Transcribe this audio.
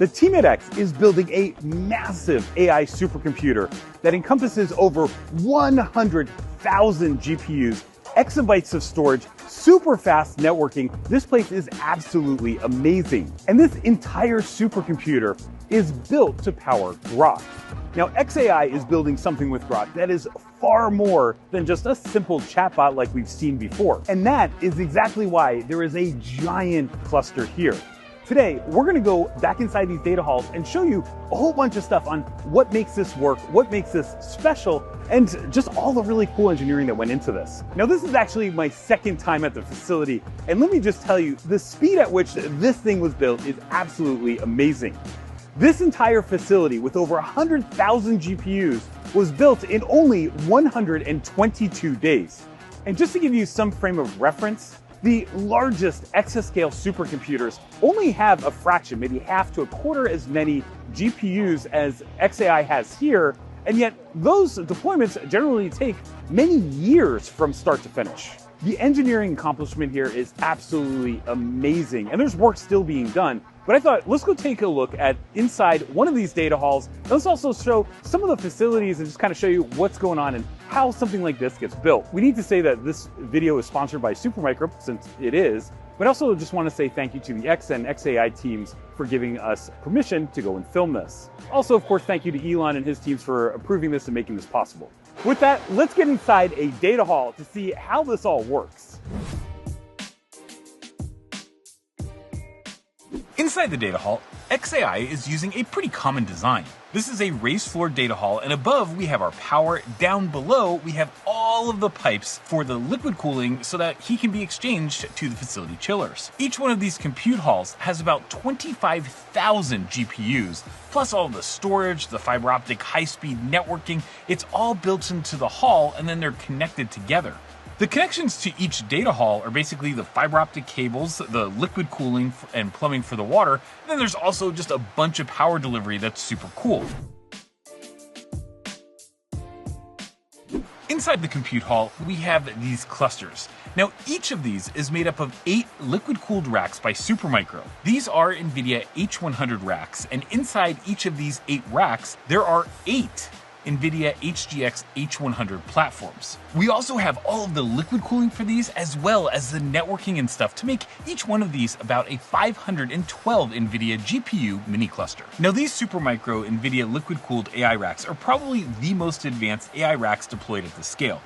The team at X is building a massive AI supercomputer that encompasses over 100,000 GPUs, exabytes of storage, super fast networking. This place is absolutely amazing. And this entire supercomputer is built to power Grok. Now, xAI is building something with Grok that is far more than just a simple chatbot like we've seen before. And that is exactly why there is a giant cluster here. Today, we're going to go back inside these data halls and show you a whole bunch of stuff on what makes this work, what makes this special, and just all the really cool engineering that went into this. Now, this is actually my second time at the facility, and let me just tell you, the speed at which this thing was built is absolutely amazing. This entire facility with over 100,000 GPUs was built in only 122 days. And just to give you some frame of reference, the largest exascale supercomputers only have a fraction, maybe half to a quarter as many GPUs as xAI has here, and yet those deployments generally take many years from start to finish. The engineering accomplishment here is absolutely amazing, and there's work still being done. But I thought, let's go take a look at inside one of these data halls. And let's also show some of the facilities and just kind of show you what's going on and how something like this gets built. We need to say that this video is sponsored by Supermicro, since it is, but also just want to say thank you to the X and xAI teams for giving us permission to go and film this. Also, of course, thank you to Elon and his teams for approving this and making this possible. With that, let's get inside a data hall to see how this all works. Inside the data hall, xAI is using a pretty common design. This is a raised floor data hall, and above we have our power. Down below we have all of the pipes for the liquid cooling so that heat can be exchanged to the facility chillers. Each one of these compute halls has about 25,000 GPUs, plus all the storage, the fiber optic high-speed networking. It's all built into the hall, and then they're connected together. The connections to each data hall are basically the fiber optic cables, the liquid cooling and plumbing for the water, and then there's also just a bunch of power delivery that's super cool. Inside the compute hall, we have these clusters. Now, each of these is made up of 8 liquid-cooled racks by Supermicro. These are NVIDIA H100 racks, and inside each of these 8 racks, there are 8 NVIDIA HGX H100 platforms. We also have all of the liquid cooling for these, as well as the networking and stuff to make each one of these about a 512 NVIDIA GPU mini cluster. Now, these Supermicro NVIDIA liquid-cooled AI racks are probably the most advanced AI racks deployed at this scale.